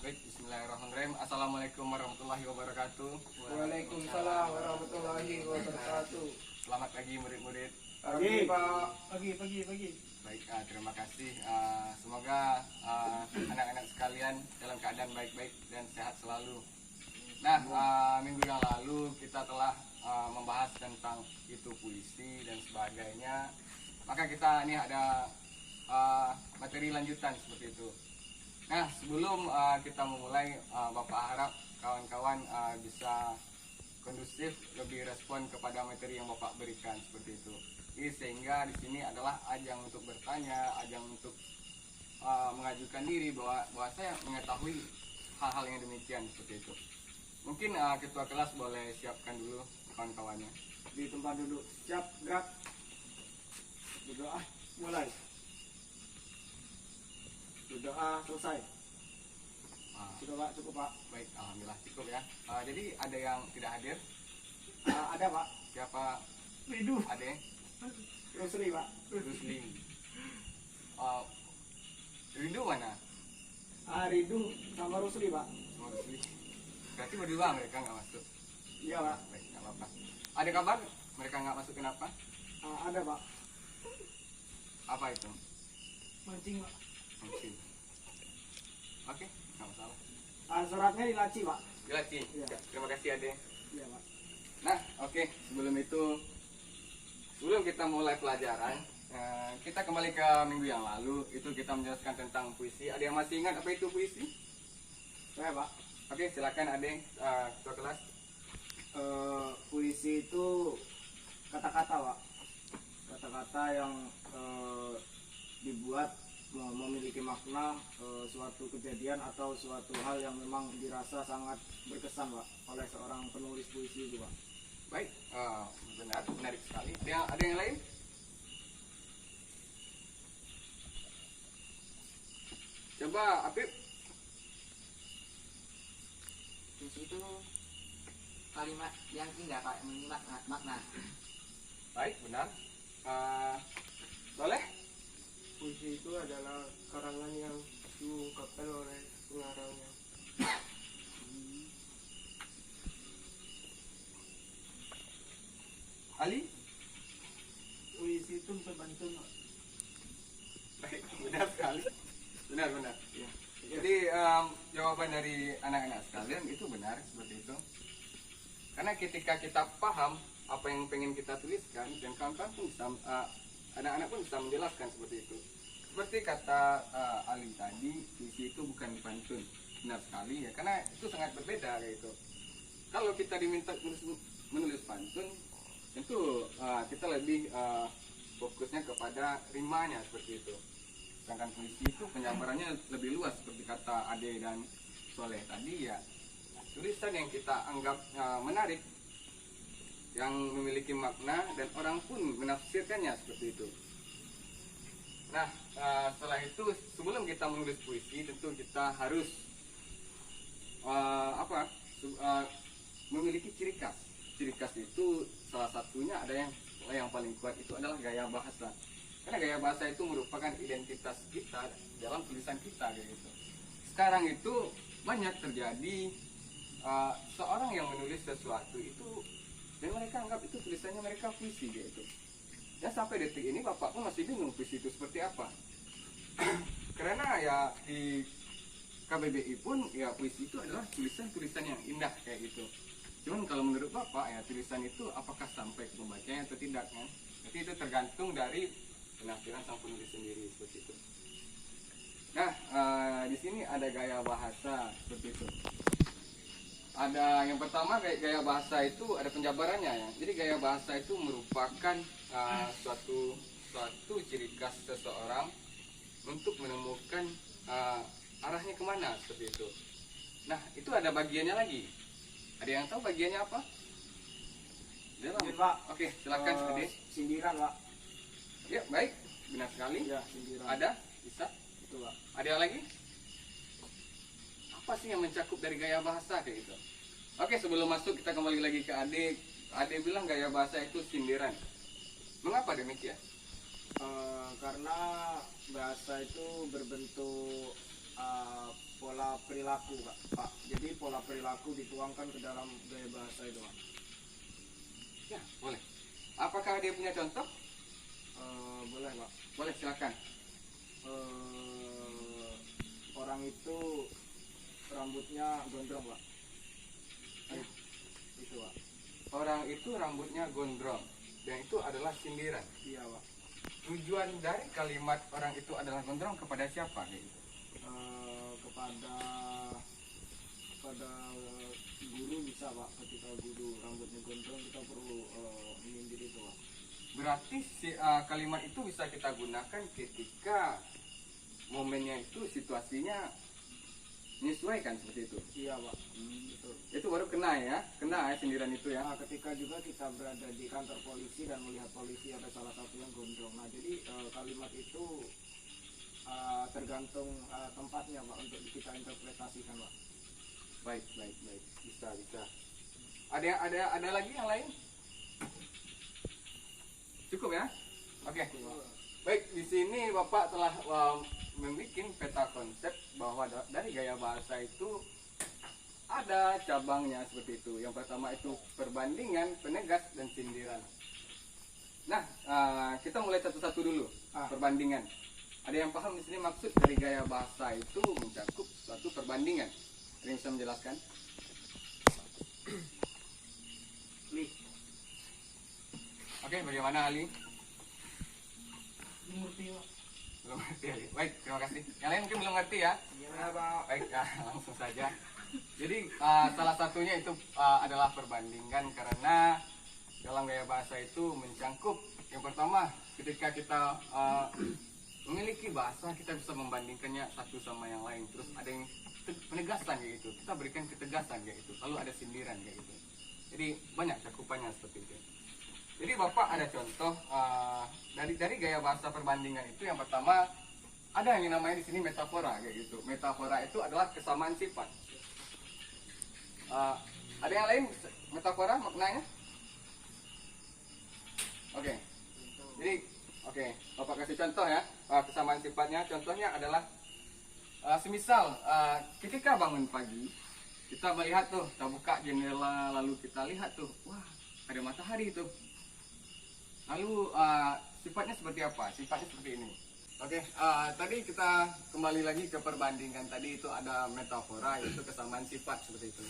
Baik, bismillahirrahmanirrahim. Assalamualaikum warahmatullahi wabarakatuh. Waalaikumsalam warahmatullahi wabarakatuh. Selamat pagi murid-murid. Pagi Pak. Pagi. Baik, terima kasih. Semoga anak-anak sekalian dalam keadaan baik-baik dan sehat selalu. Nah, minggu yang lalu kita telah membahas tentang itu puisi dan sebagainya. Maka kita ini ada materi lanjutan seperti itu. Nah, sebelum kita memulai, Bapak harap kawan-kawan bisa kondusif, lebih respon kepada materi yang Bapak berikan seperti itu. Jadi sehingga di sini adalah ajang untuk bertanya, ajang untuk mengajukan diri bahwa saya mengetahui hal-hal yang demikian seperti itu. Mungkin ketua kelas boleh siapkan dulu kawan-kawannya. Di tempat duduk. Siap, gerak. Berdoa, mulai. Berdoa selesai. Cukup Pak. Baik, alhamdulillah cukup ya. Jadi ada yang tidak hadir? Ada Pak. Siapa? Ridu. Ade? Rusli Pak. Rusli. Rindu mana? Ridu sama Rusli Pak. Sama Rusli. Berarti berdua mereka nggak masuk. Iya Pak. Baik, nggak apa-apa. Ada kabar mereka nggak masuk kenapa? Ada Pak. Apa itu? Mancing Pak. Mancing. Oke, nggak masalah. Suratnya di laci Pak. Dilatih. Iya. Terima kasih Ade. Iya Pak. Nah, oke. Sebelum kita mulai pelajaran, kita kembali ke minggu yang lalu. Itu kita menjelaskan tentang puisi. Ada yang masih ingat apa itu puisi? Saya Pak. Oke, silakan Ade, ketua kelas. Puisi itu kata-kata Pak. Kata-kata yang dibuat memiliki makna suatu kejadian atau suatu hal yang memang dirasa sangat berkesan Pak oleh seorang penulis puisi itu Pak. Baik, benar, menarik sekali. Ada yang lain? Coba Apip. Puisi itu kalimat yang indah Pak, memiliki makna. Baik, benar. Soleh? Puisi itu adalah karangan yang diungkapkan oleh pengarangnya. Ali? Puisi itu pantun Pak. Baik, benar sekali. Benar. Ya. Jadi jawaban dari anak-anak sekalian itu benar seperti itu. Karena ketika kita paham apa yang pengen kita tuliskan dan kawan-kawan pun bisa, anak-anak pun bisa menjelaskan seperti itu. Seperti kata Ali tadi, puisi itu bukan pantun. Benar sekali ya, karena itu sangat berbeda kayak itu. Kalau kita diminta menulis pantun, tentu kita lebih fokusnya kepada rimanya seperti itu. Sedangkan puisi itu penyabarannya lebih luas seperti kata Ade dan Soleh tadi ya. Tulisan yang kita anggap menarik, yang memiliki makna dan orang pun menafsirkannya seperti itu. Nah, setelah itu sebelum kita menulis puisi tentu kita harus memiliki ciri khas. Ciri khas itu salah satunya ada yang paling kuat itu adalah gaya bahasa. Karena gaya bahasa itu merupakan identitas kita dalam tulisan kita gitu. Sekarang itu banyak terjadi seorang yang menulis sesuatu itu dan mereka anggap itu tulisannya mereka puisi gitu. Ya sampai detik ini Bapak pun masih bingung puisi itu seperti apa. Karena ya di KBBI pun ya puisi itu adalah tulisan-tulisan yang indah kayak gitu. Cuman kalau menurut Bapak ya tulisan itu apakah sampai ke pembacanya atau tidak kan? Jadi itu tergantung dari penafsiran sang penulis sendiri seperti itu. Nah, di sini ada gaya bahasa seperti itu. Ada yang pertama gaya bahasa itu ada penjabarannya ya. Jadi gaya bahasa itu merupakan suatu ciri khas seseorang untuk menemukan arahnya kemana seperti itu. Nah, itu ada bagiannya lagi. Ada yang tahu bagiannya apa? Ya, Pak. Oke, silakan Ade. Sindiran Pak. Ya, baik. Benar sekali. Ya, sindiran. Ada? Bisa? Itu Pak. Ada yang lagi? Apa sih yang mencakup dari gaya bahasa kayak gitu? Oke, sebelum masuk kita kembali lagi ke Ade. Ade bilang gaya bahasa itu sindiran. Mengapa demikian? Karena bahasa itu berbentuk pola perilaku Pak. Jadi pola perilaku dituangkan ke dalam gaya bahasa itu Pak. Ya, boleh. Apakah dia punya contoh? Boleh Pak. Boleh, silakan. Orang itu rambutnya gondrong Pak. Itu Pak. Orang itu rambutnya gondrong, dan itu adalah sindiran. Iya Pak. Tujuan dari kalimat orang itu adalah gondrong kepada siapa? Gitu? Kepada guru bisa Pak. Ketika guru rambutnya gondrong kita perlu menyindir itu Pak. Berarti kalimat itu bisa kita gunakan ketika momennya itu, situasinya menyesuaikan seperti itu. Iya Pak. Betul. Itu baru kena ya sindiran itu ya. Nah, ketika juga kita berada di kantor polisi dan melihat polisi ada salah satu yang gondrong. Nah, jadi kalimat itu tergantung tempatnya Pak untuk kita interpretasikan Pak. Baik, bisa. Ada lagi yang lain? Cukup ya? Oke. Baik, di sini Bapak telah membuat peta konsep bahwa dari gaya bahasa itu ada cabangnya seperti itu. Yang pertama itu perbandingan, penegas, dan sindiran. Nah, kita mulai satu-satu dulu. Perbandingan. Ada yang paham di sini maksud dari gaya bahasa itu mencakup suatu perbandingan. Ada yang bisa menjelaskan? Oke, bagaimana Ali? Belum ngerti Ali. Baik, terima kasih. Yang lain mungkin belum ngerti ya? Iya Pak. Baik, langsung saja. Jadi salah satunya itu adalah perbandingan, karena dalam gaya bahasa itu mencangkup yang pertama, ketika kita memiliki bahasa, kita bisa membandingkannya satu sama yang lain. Terus ada yang penegasan kayak gitu, kita berikan ketegasan kayak gitu. Lalu ada sindiran kayak gitu. Jadi banyak cakupannya seperti itu. Jadi Bapak ada contoh dari gaya bahasa perbandingan itu. Yang pertama ada yang namanya di sini metafora kayak gitu. Metafora itu adalah kesamaan sifat. Ada yang lain metafora maknanya? Oke. Jadi Bapak kasih contoh ya kesamaan sifatnya. Contohnya adalah semisal ketika bangun pagi, kita melihat tuh, kita buka jendela lalu kita lihat tuh, wah ada matahari tuh. Lalu sifatnya seperti apa? Sifatnya seperti ini. Oke, tadi kita kembali lagi ke perbandingan. Tadi itu ada metafora, yaitu kesamaan sifat seperti itu.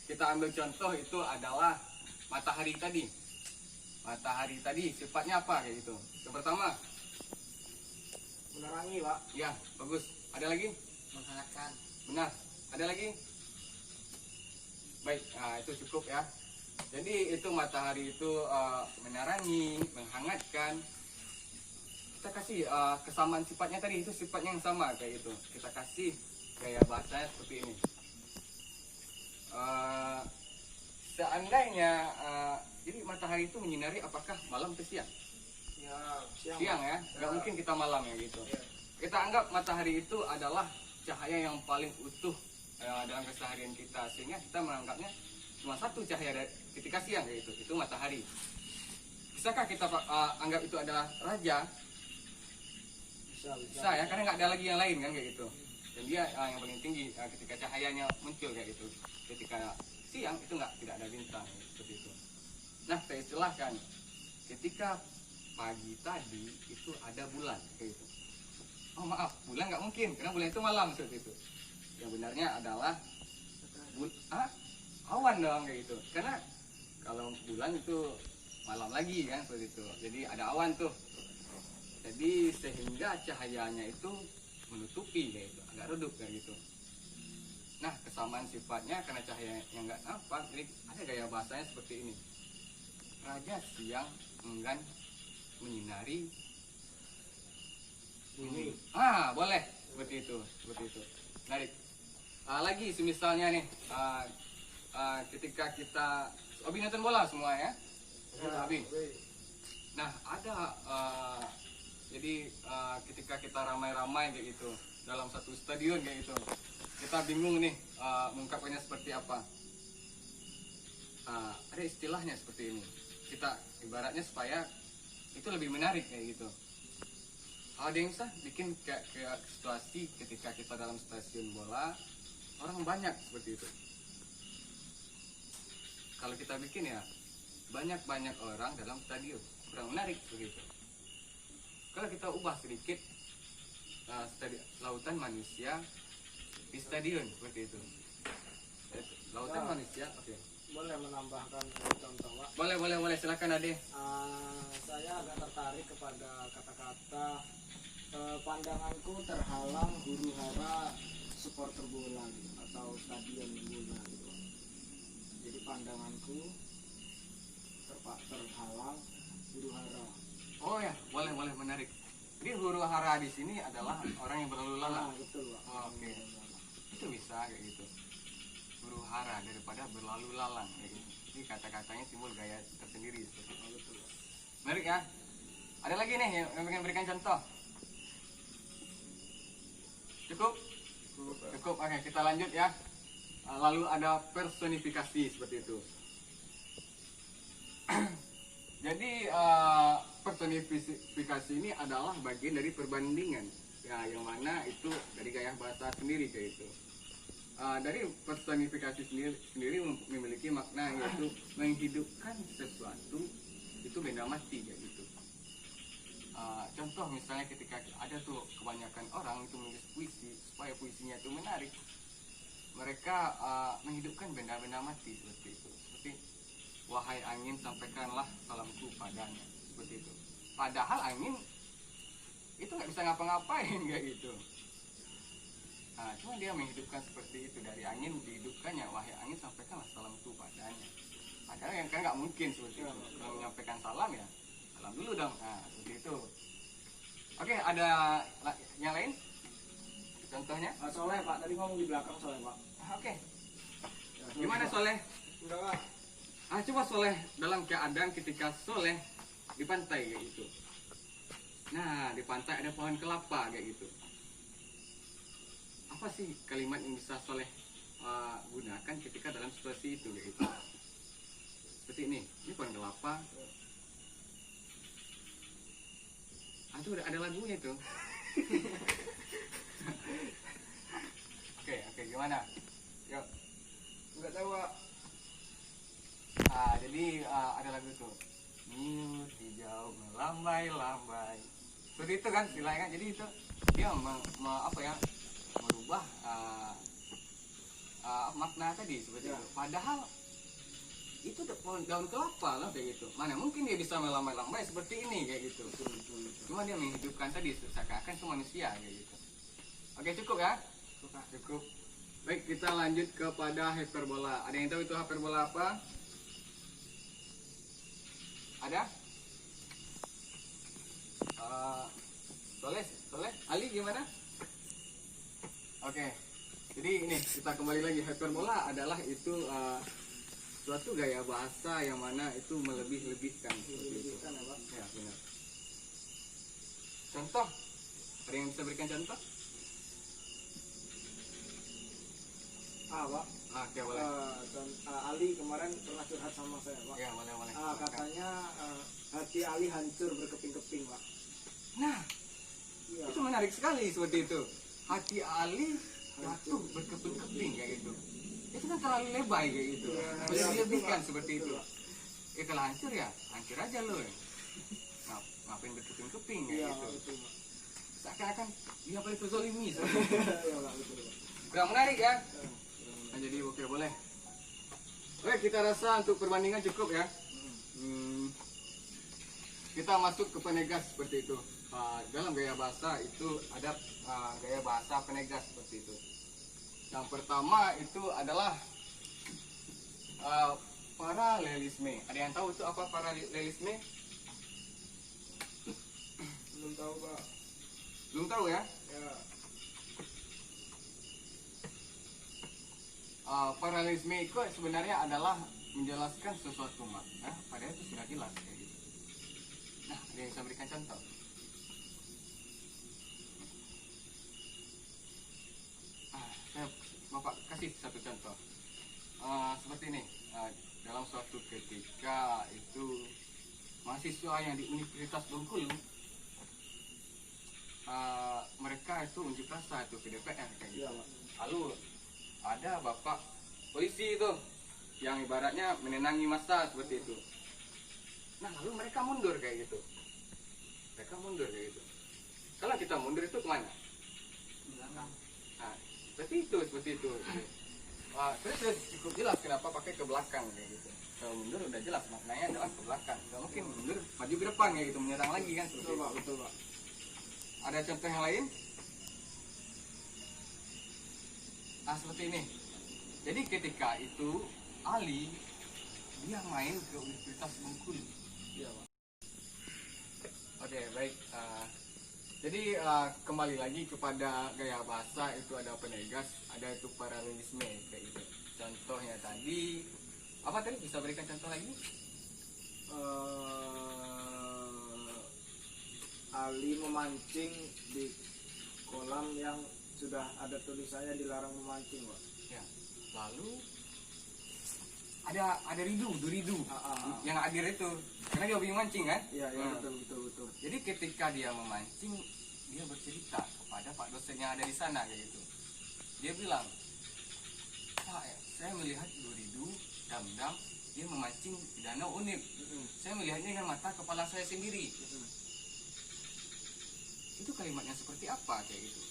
Kita ambil contoh itu adalah matahari tadi. Matahari tadi sifatnya apa kayak gitu? Yang pertama, Menerangi Pak. ya bagus. Ada lagi? Menghangatkan. Benar. Ada lagi? Baik, itu cukup ya. Jadi itu matahari itu menerangi, menghangatkan. Kita kasih kesamaan sifatnya tadi, itu sifatnya yang sama kayak gitu. Kita kasih gaya bahasanya seperti ini. Seandainya jadi matahari itu menyinari apakah malam atau siang? Ya, Siang ya, nggak mungkin kita malam ya gitu. Kita anggap matahari itu adalah cahaya yang paling utuh dalam keseharian kita, sehingga kita menganggapnya cuma satu cahaya ketika siang kayak gitu, itu matahari. Bisakah kita anggap itu adalah raja? Bisa ya, karena nggak ada lagi yang lain kan kayak gitu. Dan dia yang paling tinggi ketika cahayanya muncul kayak gitu. Ketika siang itu tidak ada bintang seperti itu. Nah, saya istilahkan ketika pagi tadi itu ada bulan kayak gitu. Oh maaf, bulan nggak mungkin, karena bulan itu malam seperti itu. Yang benarnya adalah awan dong kayak gitu. Karena kalau bulan itu malam lagi kan seperti itu. Jadi ada awan tuh. Jadi sehingga cahayanya itu menutupi kayak gitu, agak redup kayak gitu. Nah, kesamaan sifatnya karena cahaya yang nggak nampak, jadi ada gaya bahasanya seperti ini. Raja siang enggan menyinari bumi. Boleh seperti itu. Menarik. Lagi semisalnya nih, ketika kita hobi nonton bola semua ya. Hobi. Nah, ada jadi ketika kita ramai-ramai kayak gitu dalam satu stadion kayak gitu, kita bingung nih mengungkapkannya seperti apa. Ada istilahnya seperti ini. Kita ibaratnya supaya itu lebih menarik kayak gitu. Ada yang bisa bikin kayak situasi ketika kita dalam stasiun bola, orang banyak seperti itu. Kalau kita bikin ya banyak orang dalam stadion, kurang menarik begitu. Kalau kita ubah sedikit lautan manusia di stadion seperti itu. Lautan manusia, oke. Boleh menambahkan contoh, Pak? Boleh, silakan Ade. Saya agak tertarik kepada kata-kata pandanganku terhalang huru hara supporter bola gitu, atau stadion bola gitu. Jadi pandanganku terhalang huru hara. Oh ya, boleh menarik. Jadi huru hara di sini adalah orang yang berlalu lalang. Betul, Pak. Oh, oke. Itu bisa kayak gitu. Huru hara daripada berlalu lalang kayak gitu. Jadi kata-katanya timbul gaya tersendiri. Betul, Pak. Menarik ya. Ada lagi nih yang ingin berikan contoh. Cukup? Cukup. Oke, kita lanjut ya. Lalu ada personifikasi seperti itu. Jadi personifikasi ini adalah bagian dari perbandingan ya, yang mana itu dari gaya bahasa sendiri kayak itu. Dari personifikasi sendiri memiliki makna, yaitu menghidupkan sesuatu itu benda mati kayak gitu. Contoh misalnya ketika ada tuh kebanyakan orang itu menulis puisi supaya puisinya itu menarik, mereka menghidupkan benda-benda mati seperti itu. Seperti wahai angin sampaikanlah salamku padanya, seperti itu. Padahal angin itu nggak bisa ngapa-ngapain kayak gitu. Nah, cuma dia menghidupkan seperti itu, dari angin dihidupkannya, wahai angin sampaikanlah salamku padanya. Padahal yang kan nggak mungkin seperti itu. Kalau menyampaikan salam ya salam dulu dong. Nah, seperti itu. Oke, ada yang lain? Contohnya? Soleh, Pak. Tadi ngomong di belakang Soleh, Pak. Oke. Gimana Soleh? Udah, Pak. Coba Soleh dalam keadaan ketika Soleh di pantai kayak gitu. Nah, di pantai ada pohon kelapa kayak gitu. Apa sih kalimat yang bisa Soleh gunakan ketika dalam situasi itu kayak gitu? Seperti ini pohon kelapa. Itu ada lagunya itu. Oke, gimana? Yuk. Enggak tahu, Pak. Jadi ada lagu tuh. Niut hijau melambai-lambai. Seperti itu kan istilahnya kan. Jadi itu dia merubah makna tadi seperti itu. Padahal itu daun kelapa lah kayak gitu. Mana mungkin dia bisa melambai-lambai seperti ini kayak gitu. Cuma dia menghidupkan tadi seakan-akan itu manusia kayak gitu. Oke, cukup ya? Cukup. Baik, kita lanjut kepada hiperbola. Ada yang tahu itu hiperbola apa? Ada? Soleh, Ali gimana? Oke. Jadi ini kita kembali lagi, hiperbola adalah itu suatu gaya bahasa yang mana itu melebih-lebihkan. Melebih-lebihkan ya, Pak? Ya, benar. Contoh, ada yang bisa berikan contoh? Pak. Oke, boleh. Ali kemarin pernah curhat sama saya, Pak. Ya, boleh. Katanya hati Ali hancur berkeping-keping, Pak. Nah, Iya. itu menarik sekali seperti itu. Hati Ali jatuh berkeping-keping kayak gitu. Itu kan terlalu lebay kayak gitu. Melebih-lebihkan seperti itu. Kalau hancur ya, hancur aja lo. Ngapain berkeping-keping kayak Iya, gitu. betul, Pak. Seakan-akan dia paling terzolimi. Iya, Pak, betul, Pak. Kurang menarik ya. Nah, jadi oke, boleh. Oke, kita rasa untuk perbandingan cukup ya. Kita masuk ke penegas seperti itu. Dalam gaya bahasa itu ada gaya bahasa penegas seperti itu. Yang pertama itu adalah paralelisme. Ada yang tahu itu apa paralelisme? Belum tahu, Pak. Belum tahu ya? Ya. Paralelisme itu sebenarnya adalah menjelaskan sesuatu makna, padahal itu sudah jelas kayak gitu. Nah, ada yang bisa berikan contoh? Saya Bapak kasih satu contoh. Seperti ini, dalam suatu ketika itu mahasiswa yang di Universitas Bengkulu, mereka itu unjuk rasa itu ke DPR kayak gitu. Iya, Pak. Lalu ada bapak polisi itu yang ibaratnya menenangi massa seperti itu. Nah lalu mereka mundur kayak gitu. Mereka mundur kayak gitu. Kalau kita mundur itu kemana? belakang. Nah, seperti itu. Wah, sudah cukup jelas kenapa pakai ke belakang kayak gitu. Kalau mundur udah jelas maknanya adalah ke belakang. Nggak mungkin mundur maju ke depan kayak gitu menyerang lagi kan seperti Betul itu. Pak, betul Pak. Ada contoh yang lain? Nah seperti ini. Jadi ketika itu Ali dia main ke Universitas Bengkulu. Iya Pak. Oke baik. Jadi kembali lagi kepada gaya bahasa itu ada penegas, ada itu paralelisme kayak gitu. Contohnya tadi apa tadi bisa berikan contoh lagi? Ali memancing di kolam yang sudah ada tulisannya dilarang memancing Pak. Ya. Lalu ada Duridu yang hadir itu karena dia hobi mancing kan? Iya, iya, Hmm. betul. Jadi ketika dia memancing, dia bercerita kepada Pak dosen yang ada di sana kayak gitu. Dia bilang, Pak, saya melihat Duridu, Dam-Dam, dia memancing di danau Unip. Saya melihatnya dengan mata kepala saya sendiri. Itu kalimatnya seperti apa kayak gitu?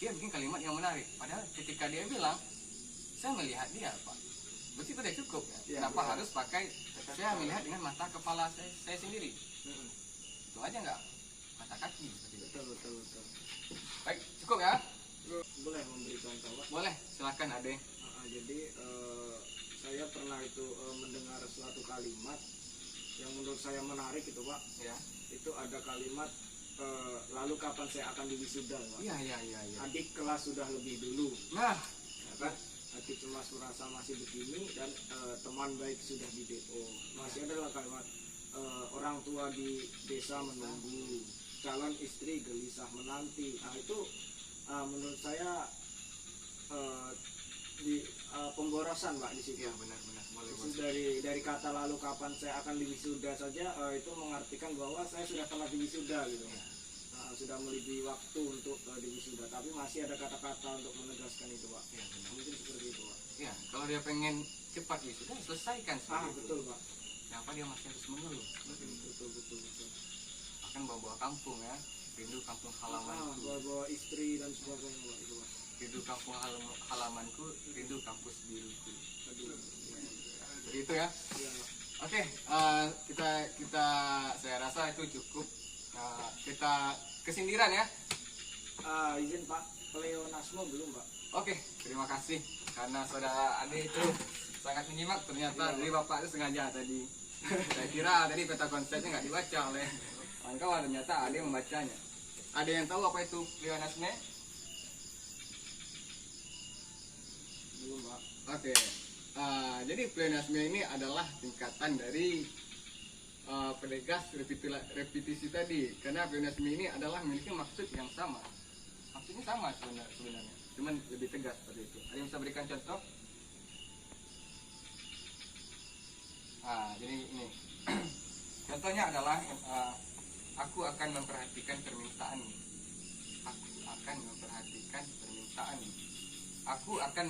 Dia bikin kalimat yang menarik. Padahal ketika dia bilang, saya melihat dia, Pak. Berarti itu udah cukup ya. Ya, Kenapa ya. harus pakai saya melihat dengan mata kepala saya sendiri? Itu aja nggak? Mata kaki seperti itu. Betul. Baik, cukup ya? Boleh memberi contoh Pak? Boleh, silakan Ade. Jadi saya pernah itu mendengar suatu kalimat yang menurut saya menarik itu Pak. Ya. Itu ada kalimat lalu kapan saya akan diwisuda Pak. Iya. Adik kelas sudah lebih dulu. Nah, Ya kan? Hati cemas merasa masih begini dan teman baik sudah di DO. Masih adalah kalimat orang tua di desa menunggu, calon istri gelisah menanti. Nah itu menurut saya di pemborosan Pak di situ. iya benar. Boleh. Itu dari kata lalu kapan saya akan diwisuda saja itu mengartikan bahwa saya sudah telah diwisuda gitu. Sudah melebihi waktu untuk diwisuda, tapi masih ada kata-kata untuk menegaskan itu Pak. Iya benar. Mungkin seperti itu Pak. Ya, kalau dia pengen cepat wisuda, selesaikan seperti itu. Betul Pak. Kenapa dia masih harus mengeluh? Betul. Akan bawa kampung ya, rindu kampung halamanku, Bawa istri dan sebagainya Pak itu Pak. rindu kampung halamanku, rindu kampus biruku. Aduh. Seperti itu ya. Ya. Oke, kita saya rasa itu cukup. Kita kesindiran ya. Izin Pak, pleonasme belum Pak? Oke, terima kasih karena saudara Ade itu sangat menyimak ternyata dari bapak itu sengaja tadi. Saya kira tadi peta konsepnya nggak dibaca oleh kawan-kawan, ternyata Ade membacanya. Ada yang tahu apa itu pleonasme? Belum Pak. Oke, jadi pleonasme ini adalah tingkatan dari penegas repetisi tadi. Karena pleonasme ini adalah memiliki maksud yang sama. Maksudnya sama sebenarnya, cuman lebih tegas seperti itu. Ada yang bisa berikan contoh? Jadi ini contohnya adalah aku akan memperhatikan permintaanmu. Aku akan memperhatikan permintaanmu. Aku akan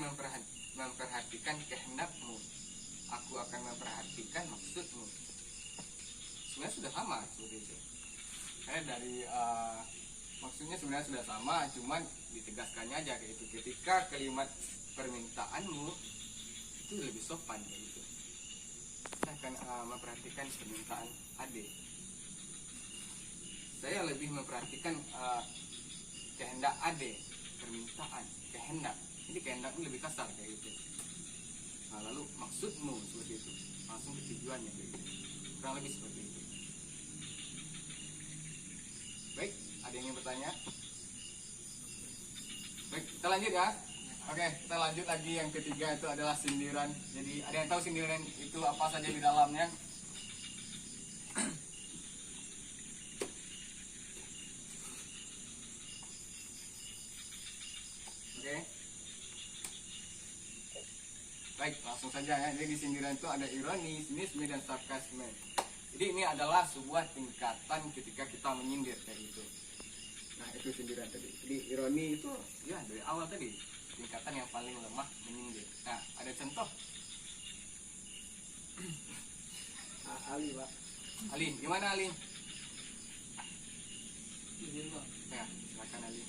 memperhatikan kehendakmu. Aku akan memperhatikan maksudmu. Sebenarnya sudah sama seperti itu. Karena dari maksudnya sebenarnya sudah sama, cuman ditegaskannya aja kayak itu. Ketika kalimat permintaanmu itu lebih sopan kayak gitu. Saya akan memperhatikan permintaan Ade. Saya lebih memperhatikan kehendak Ade, permintaan, kehendak. Jadi kehendak itu lebih kasar kayak gitu. Lalu maksudmu seperti itu, langsung ke tujuannya kayak gitu. Kurang lebih seperti itu. Baik, ada yang ingin bertanya? Baik, kita lanjut ya. Oke, kita lanjut lagi yang ketiga itu adalah sindiran. Jadi ada yang tahu sindiran itu apa saja di dalamnya? Oke. Baik, langsung saja ya. Jadi di sindiran itu ada ironi, sinisme, dan sarkasme. Jadi ini adalah sebuah tingkatan ketika kita menyindir kayak gitu. Nah itu sindiran tadi. Jadi ironi itu ya dari awal tadi tingkatan yang paling lemah menyindir. Nah, ada contoh. Ali Pak. Ali, gimana Ali? Izin Pak. Ya, silakan Ali.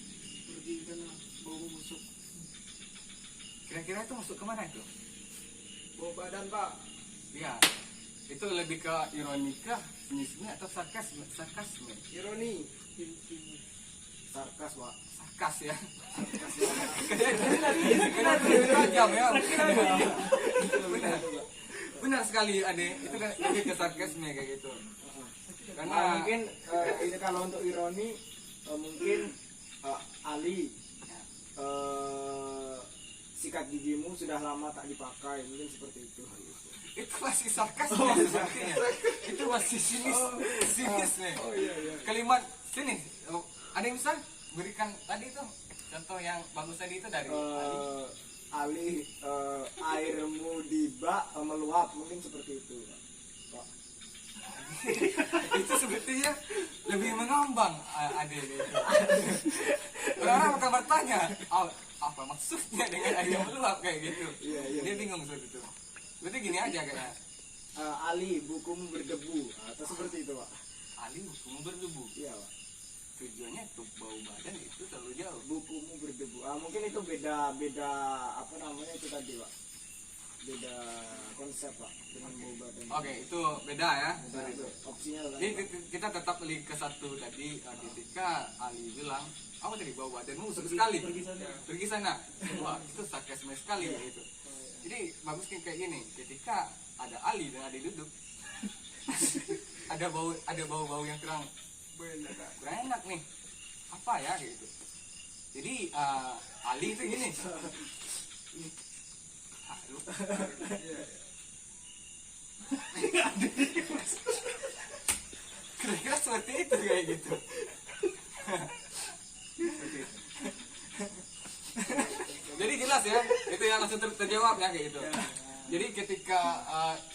Pergi karena bau busuk. Kira-kira itu masuk kemana itu? Bau badan Pak. Ya, itu lebih ke ironika, sinisme atau sarkasme? Sarkasme. Ironi. Sarkas Pak. Sarkas ya. Benar tajam ya. Benar. Benar sekali Ade, itu kan lebih ke sarkasme kayak gitu. Karena Mungkin ini kalau untuk ironi mungkin Ali sikat gigimu sudah lama tak dipakai, mungkin seperti itu. itu masih sarkasme sepertinya. Itu masih sinis nih. Oh iya. Kalimat sini, ada yang bisa berikan tadi tuh contoh yang bagus tadi itu dari Ali. Ali airmu di bak meluap, mungkin seperti itu Pak. Itu sebetulnya lebih mengambang Ade itu. Orang akan bertanya, apa maksudnya dengan air yang meluap kayak gitu? Iya. Dia bingung seperti itu. Berarti gini aja kayaknya. Ali bukumu berdebu, atau seperti itu Pak. Ali hukum berdebu. Iya Pak. Tujuannya untuk bau badan itu terlalu jauh. Bukumu berdebu. Mungkin itu beda apa namanya itu tadi Pak. Beda konsep Pak dengan bau badan. Oke, itu beda ya. Nah, itu opsinya lah. Jadi kita tetap beli ke satu tadi ketika Ali bilang, apa tadi bau badanmu busuk sekali. Pergi sana. Wah, itu sarkasme sekali gitu. Jadi bagus kayak gini, ketika ada Ali dan Ade duduk, ada bau yang kurang enak nih. Apa ya gitu. Jadi Ali itu gini. Halo. Kira-kira seperti itu kayak gitu. Jadi jelas ya, itu yang langsung terjawab ya kayak gitu. Jadi ketika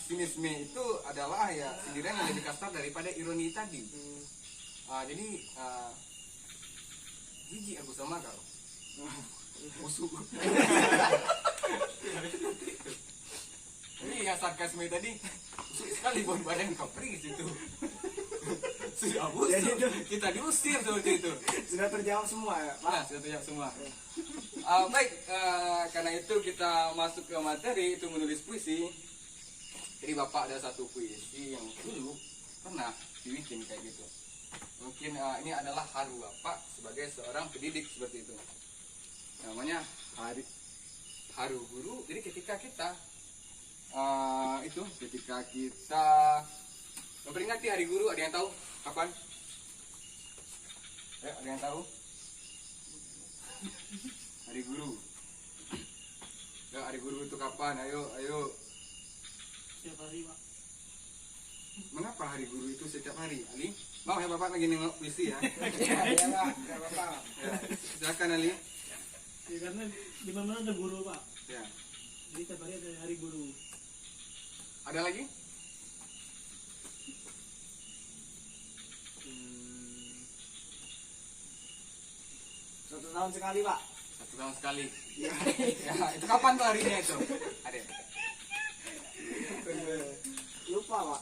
sinisme itu adalah ya sindiran yang lebih kasar daripada ironi tadi. Jadi jijik aku sama kau. Busuk. Jadi yang sarkasme tadi busuk sekali buat badan kau pergi situ. Sudah busuk, kita diusir seperti itu. Sudah terjawab semua ya Pak. Nah, sudah terjawab semua. Baik, karena itu kita masuk ke materi itu menulis puisi. Jadi Bapak ada satu puisi yang dulu pernah dibikin kayak gitu. Mungkin ini adalah haru Bapak sebagai seorang pendidik seperti itu. Namanya Haru Guru. Jadi ketika kita ketika kita memperingati Hari Guru, ada yang tahu kapan? Ada yang tahu? Hari Guru. Ya, Hari Guru itu kapan? Ayo. Setiap hari Pak. Mengapa Hari Guru itu setiap hari? Ali, mau ya Bapak lagi nengok puisi ya? Iya Pak, enggak apa-apa. Ya. Silakan Ali. Ya, karena di mana ada guru Pak. Ya. Jadi setiap hari ada hari guru. Ada lagi? Satu tahun sekali Pak. 1 tahun sekali. Ya. Ya, itu kapan tuh harinya itu? Ada. Lupa Pak.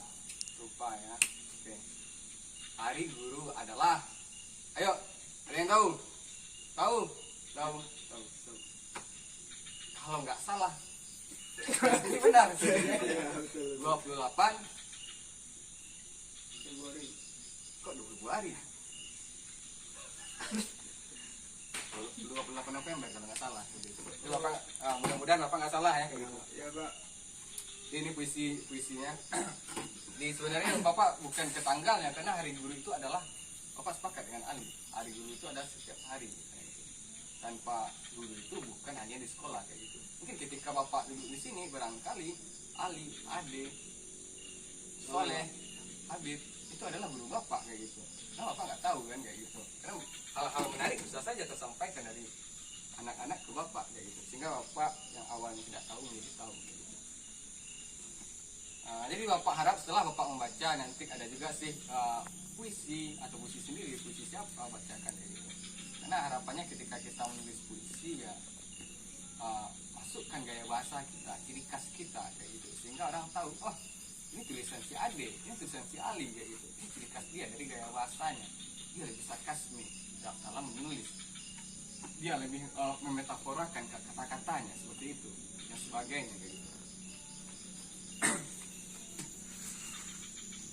Lupa ya. Oke. Hari Guru adalah, ayo, ada yang tahu? Tahu. Kalau nggak salah, ini benar. Iya, betul. 28 Februari. Kok 2 Februari? 28 November kalau nggak salah. Itu Bapak, mudah-mudahan Bapak nggak salah ya kayak gitu. Ya Pak. Ini puisinya. Di sebenarnya Bapak bukan ke tanggalnya, karena Hari Guru itu adalah, Bapak sepakat dengan Ali. Hari Guru itu ada setiap hari. Tanpa guru itu bukan hanya di sekolah kayak gitu. Mungkin ketika Bapak duduk di sini barangkali Ali, Ade, Soleh, Habib itu adalah guru Bapak kayak gitu. Nah Bapak nggak tahu kan kayak gitu. Karena hal-hal menarik bisa saja tersampaikan dari anak-anak ke Bapak kayak gitu. Sehingga Bapak yang awalnya tidak tahu menjadi tahu kayak gitu. Jadi Bapak harap setelah Bapak membaca nanti ada juga sih puisi atau puisi sendiri, puisi siapa bacakan kayak gitu. Karena harapannya ketika kita menulis puisi ya masukkan gaya bahasa kita, ciri khas kita kayak gitu, sehingga orang tahu, oh ini tulisan si Ade, ini tulisan si Ali kayak gitu. Ini ciri khas dia dari gaya bahasanya. Dia lebih sarkasme dalam menulis. Dia lebih memetaforakan kata-katanya seperti itu dan sebagainya kayak gitu.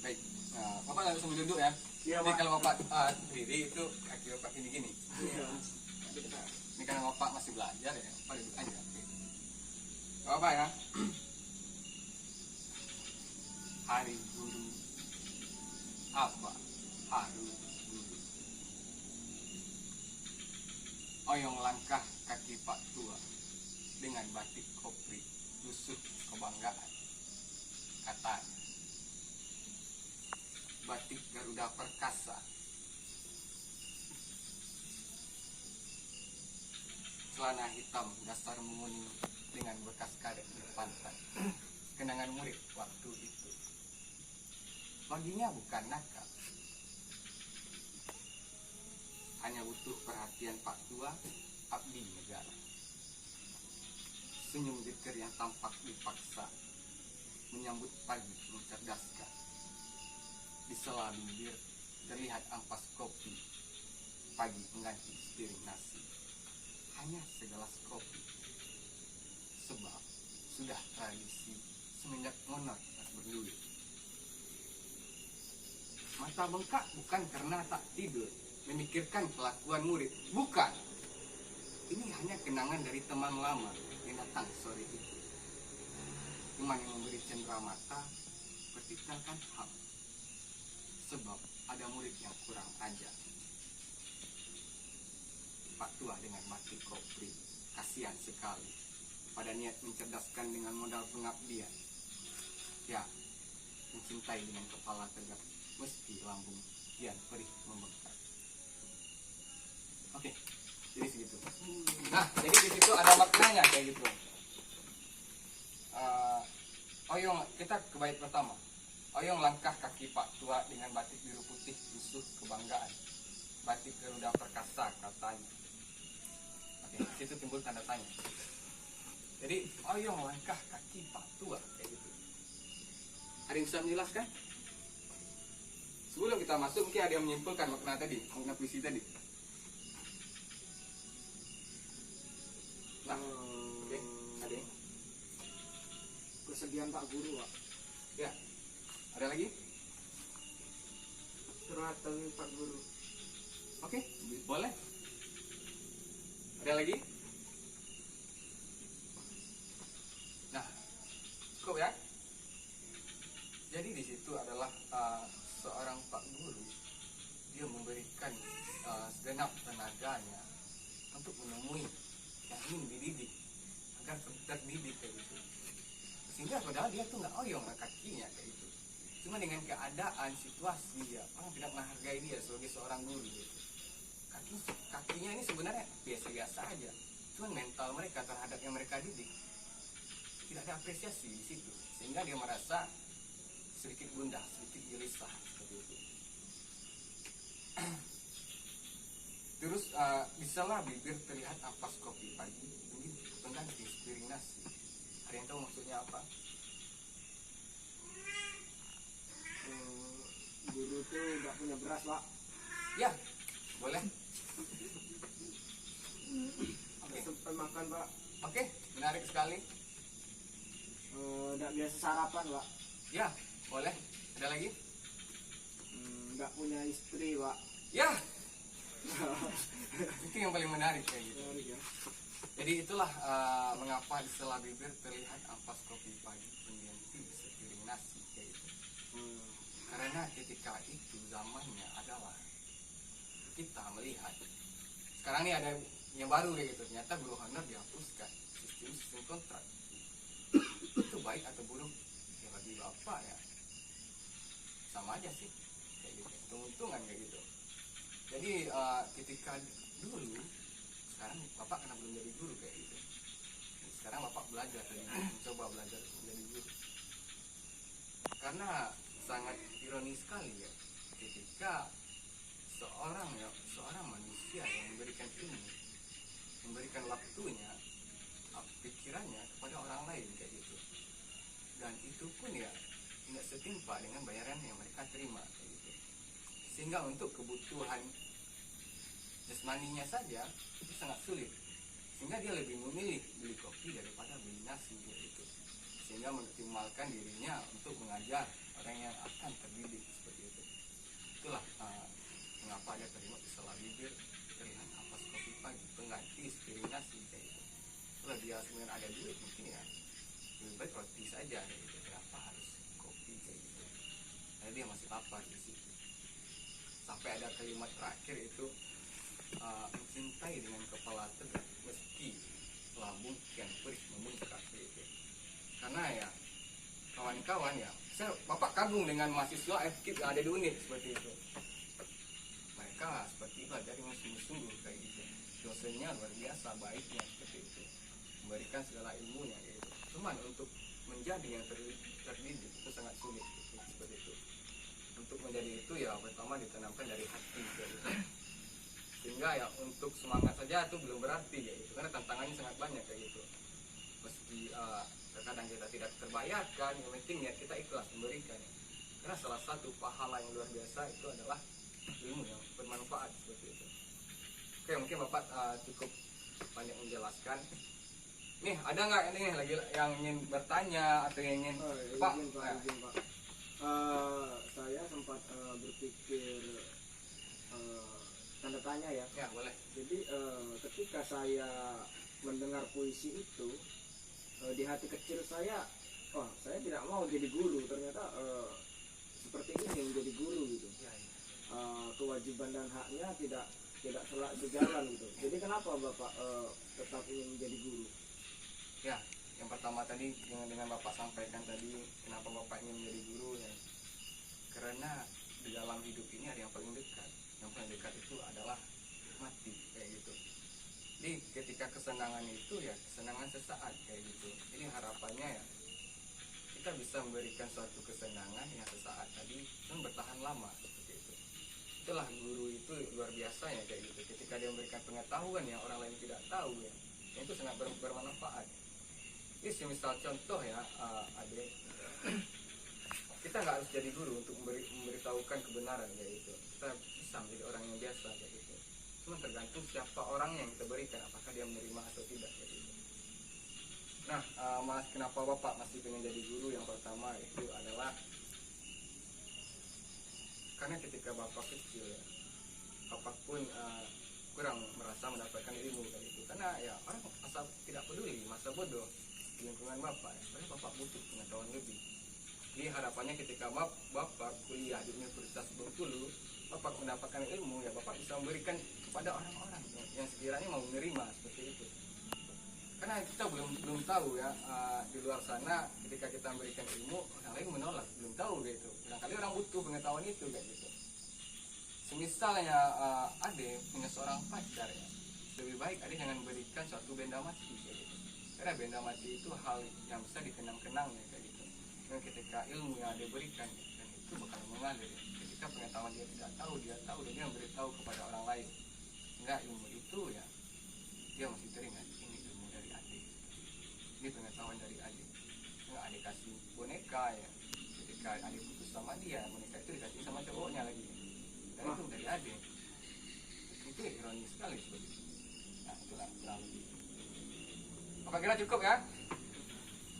Baik, nah, Bapak langsung duduk ya. Iya, Jadi Pak. kalau Bapak diri itu kaki Bapak gini-gini. Iya. Ini karena Bapak masih belajar ya, Bapak duduk aja. Oke. Bapak ya. Hari Guru, apa Hari Guru? Oyong langkah kaki Pak Tua dengan batik kopri, lusuk kebanggaan. Katanya, batik Garuda Perkasa. Celana hitam dasar menguning dengan bekas karet di pantat. Kenangan murid waktu itu. Baginya bukan nakal. Hanya butuh perhatian Pak Tua, abdi negara. Senyum getir yang tampak dipaksa, menyambut pagi mencerdaskan. Di sela bibir terlihat ampas kopi, pagi mengganti sepiring nasi. Hanya segelas kopi, sebab sudah tradisi semenjak Monar berduit. Mata bengkak bukan karena tak tidur, memikirkan kelakuan murid. Bukan. Ini hanya kenangan dari teman lama yang datang sore itu. Teman yang memberi cendera mata, pertikaikan hak. Sebab ada murid yang kurang ajar. Pak Tua dengan mati kopri, kasihan sekali. Pada niat mencerdaskan dengan modal pengabdian. Ya, mencintai dengan kepala tegak. Meski lambung kian perih membengkak. Oke, jadi segitu. Nah, jadi di situ ada maknanya kayak gitu. Oyong, kita ke bait pertama. Oyong langkah kaki Pak Tua dengan batik biru putih lusuh kebanggaan. Batik Garuda Perkasa katanya. Oke, di situ timbul tanda tanya. Jadi oyong langkah kaki Pak Tua kayak gitu. Ada yang bisa menjelaskan? Sebelum kita masuk, mungkin ada yang menyimpulkan makna tadi, makna puisi tadi. Nah, oke, ada yang? Kesedihan Pak Guru, Pak. Ya, ada lagi? Suratan Pak Guru. Oke, boleh. Ada lagi? Nah, cukup ya. Jadi di situ adalah seorang Pak Guru, dia memberikan segenap tenaganya untuk menemui yang ingin dididik agar terdidik kayak gitu. Sehingga padahal dia tuh nggak oyong kakinya kayak gitu. Cuma dengan keadaan situasi dia orang tidak menghargai dia sebagai seorang guru gitu. Kakinya ini sebenarnya biasa-biasa aja. Cuman mental mereka terhadap yang mereka didik tidak ada apresiasi di situ. Sehingga dia merasa sedikit gundah, sedikit gelisah seperti itu. Terus di sela bibir terlihat ampas kopi pagi ingin mengganti sepiring nasi. Ada yang tahu maksudnya apa? Guru tuh nggak punya beras, Pak. Ya, boleh. Oke, Sempat makan, Pak. oke, menarik sekali. Nggak biasa sarapan, Pak. Ya, boleh. Ada lagi? Nggak punya istri, Pak. Ya, itu yang paling menarik kayak gitu. Menarik ya. Jadi itulah mengapa di sela bibir terlihat ampas kopi pagi pengganti sepiring nasi kayak gitu. Karena ketika itu zamannya adalah kita melihat sekarang ini ada yang baru kayak gitu. Ternyata guru honor dihapuskan, sistem kontrak. Itu baik atau buruk? Ya bagi bapak ya sama aja sih kayak gitu. Untung-untungan kayak gitu. Jadi ketika dulu, sekarang bapak karena belum jadi guru kayak gitu. Sekarang bapak belajar, mencoba belajar menjadi guru. Karena sangat ironis sekali ya, ketika seorang manusia yang memberikan ilmu, memberikan waktunya, pikirannya kepada orang lain kayak gitu, dan itu pun ya tidak setimpa dengan bayaran yang mereka terima kayak gitu. Sehingga untuk kebutuhan jasmaninya saja itu sangat sulit, sehingga dia lebih memilih beli kopi daripada beli nasi kayak gitu, sehingga mengoptimalkan dirinya untuk mengajar orang yang akan terdidik seperti itu. Itulah mengapa dia terima salah bibir dengan ampas kopi pagi pengganti sepiring nasi kayak gitu. Kalau dia sebenarnya ada duit mungkin ya lebih baik roti saja kayak gitu. Kenapa harus kopi kayak gitu? Karena dia masih lapar di situ. Sampai ada kalimat terakhir itu mencintai dengan kepala tegak meski lambung kian perih membengkak gitu. Karena ya kawan-kawan ya, bapak kagum dengan mahasiswa FKIP yang ada di UNIT seperti itu. Mereka seperti belajar dengan sungguh-sungguh kayak gitu. Dosennya luar biasa baiknya seperti itu, memberikan segala ilmunya kayak gitu. Cuman untuk menjadi yang terdidik itu sangat sulit gitu, seperti itu. Untuk menjadi itu ya pertama ditanamkan dari hati kayak gitu. Sehingga ya untuk semangat saja itu belum berarti kayak gitu, karena tantangannya sangat banyak kayak gitu. Meski terkadang kita tidak terbayarkan, yang penting niat kita ikhlas memberikan. Karena salah satu pahala yang luar biasa itu adalah ilmu yang bermanfaat seperti itu. Oke, mungkin bapak cukup banyak menjelaskan. Nih ada nggak ini lagi yang ingin bertanya atau yang ingin Pak? Izin, Pak. Saya sempat berpikir tanda tanya ya. Ya boleh. Jadi ketika saya mendengar puisi itu, di hati kecil saya, saya tidak mau jadi guru. Ternyata seperti ini menjadi guru gitu. Ya, ya. Kewajiban dan haknya tidak sejalan gitu. Jadi kenapa Bapak tetap ingin menjadi guru? Ya, yang pertama tadi yang dengan bapak sampaikan tadi, kenapa bapak ingin menjadi guru ya? Karena di dalam hidup ini ada yang paling dekat. Yang paling dekat itu adalah mati kayak gitu. Jadi ketika kesenangan itu ya kesenangan sesaat kayak gitu. Jadi harapannya ya kita bisa memberikan suatu kesenangan yang sesaat tadi dan bertahan lama seperti itu. Itulah guru itu luar biasa ya kayak gitu. Ketika dia memberikan pengetahuan yang orang lain tidak tahu ya, itu sangat bermanfaat. Ini semisal contoh ya, adik, kita nggak harus jadi guru untuk memberitahukan kebenaran kayak gitu. Kita bisa menjadi orang yang biasa kayak gitu. Cuma tergantung siapa orang yang kita berikan, apakah dia menerima atau tidak kayak gitu. Nah, mas, kenapa bapak masih pengen jadi guru? Yang pertama itu adalah karena ketika bapak kecil ya, bapak pun kurang merasa mendapatkan ilmu kayak gitu. Karena ya orang masa tidak peduli, masa bodoh di lingkungan bapak. Sebenarnya bapak butuh pengetahuan lebih. Jadi harapannya ketika bapak kuliah di Universitas Bengkulu, bapak mendapatkan ilmu ya bapak bisa memberikan kepada orang-orang yang sekiranya mau menerima seperti itu. Karena kita belum tahu ya, di luar sana ketika kita memberikan ilmu orang lain menolak, belum tahu gitu. Barangkali orang butuh pengetahuan itu kayak gitu. Semisalnya ade punya seorang pacar ya, lebih baik ade jangan berikan suatu benda mati kayak gitu. Karena benda mati itu hal yang bisa dikenang-kenang ya kayak gitu. Dan ketika ilmu yang ade berikan dan itu bakal mengalir. Ketika pengetahuan dia tidak tahu, dia tahu dan dia memberitahu kepada orang lain. Sehingga ilmu itu ya dia masih teringat, ini ilmu dari adik, ini pengetahuan dari adik. Nggak adik kasih boneka ya, ketika adik putus sama dia, boneka itu dikasih sama cowoknya lagi, dan itu dari adik. Itu ironis sekali seperti itu. Nah itulah kurang lebih. Apa kira cukup ya?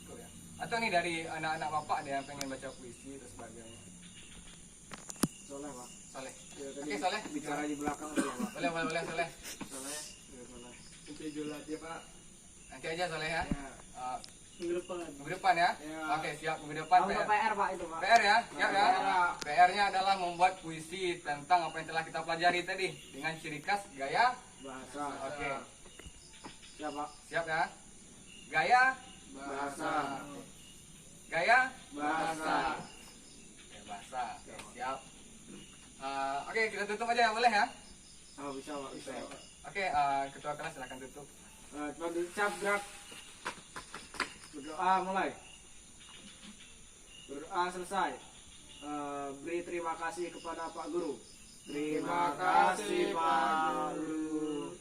Cukup ya? Atau nih dari anak-anak bapak ada yang pengen baca puisi atau sebagainya? Soleh, Pak. Soleh. Ya, Oke, Soleh. Bicara di belakang Soleh, Pak. Boleh Soleh. Soleh. Ya, Soleh. Nanti jual aja, Pak. Nanti aja Soleh ya. Ya. Minggu depan ya. Ya. Oke, siap minggu depan. Untuk PR, Pak, itu, Pak. PR ya, siap ya. PR. PR-nya adalah membuat puisi tentang apa yang telah kita pelajari tadi dengan ciri khas gaya. Bahasa. Oke. Siap, Pak. Siap ya. Gaya. Bahasa. Gaya. Bahasa. Oke, bahasa. Oke, siap. Oke, kita tutup aja ya, boleh ya? Oh, bisa, Pak. Bisa, Pak. Oke, ketua kelas silakan tutup. Coba dicap, gerak. Berdoa mulai. Berdoa selesai. Beri terima kasih kepada Pak Guru. Terima kasih Pak Guru.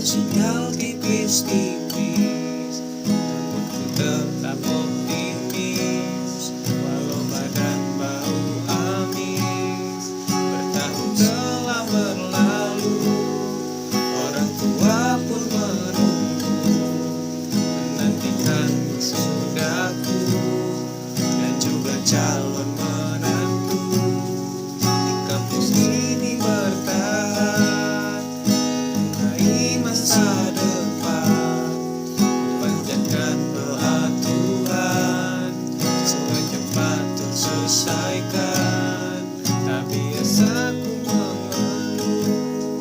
sinyal tipis-tipis, namun ku tetap optimis. Walau badan bau amis, bertahun telah berlalu, orang tua pun menunggu, menantikan wisudaku dan juga calon menantu. Di kampus ini bertahan, mulai masa depan, panjatkan doa Tuhan, semoga cepat terselesaikan. Tak biasa ku mengeluh,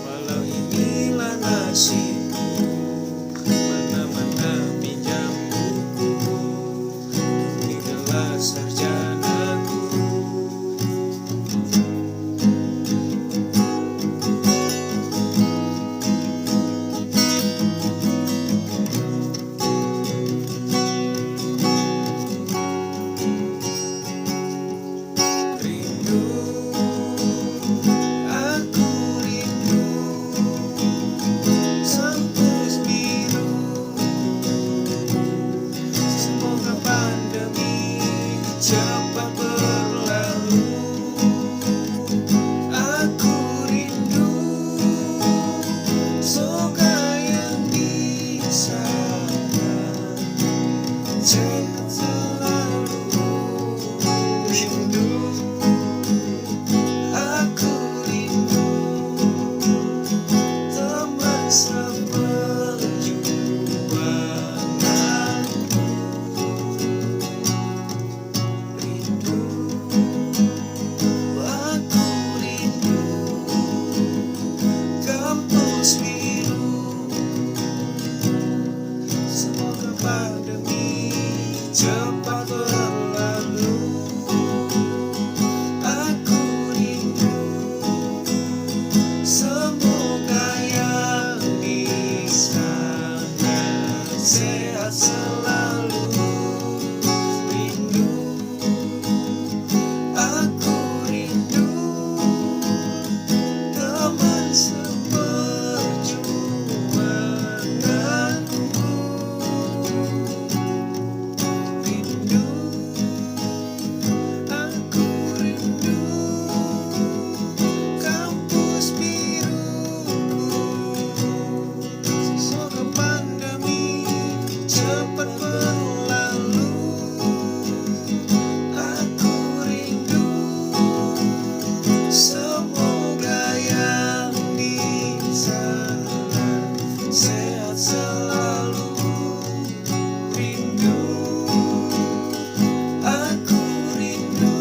walau inilah nasibku, mana-mana pinjam buku demi gelas sarjanaku. Rindu, aku rindu kampus biru. Semoga pandemi cepat berlalu. Aku rindu surga yang di sana, sehat selalu. Rindu, aku rindu teman seperjuanganku. Rindu, aku rindu kampus biru. Semoga pandemi cepat berlalu. Aku rindu semoga yang di sana sehat selalu. Rindu, aku rindu teman seperjuanganku. Rindu, aku rindu kampus biruku. Semoga pandemi cepat berlalu. Aku rindu semoga yang di sana sehat selalu. Rindu, aku rindu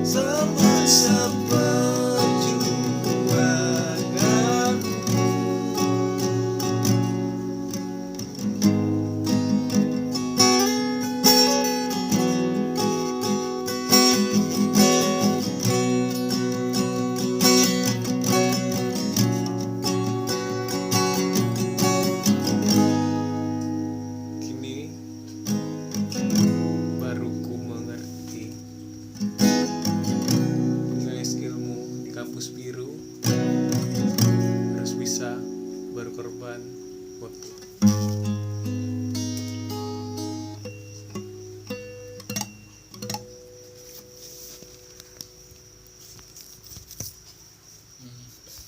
teman seperjuanganku. Kini baru ku mengerti, mengais ilmu di kampus biru harus bisa berkorban waktu.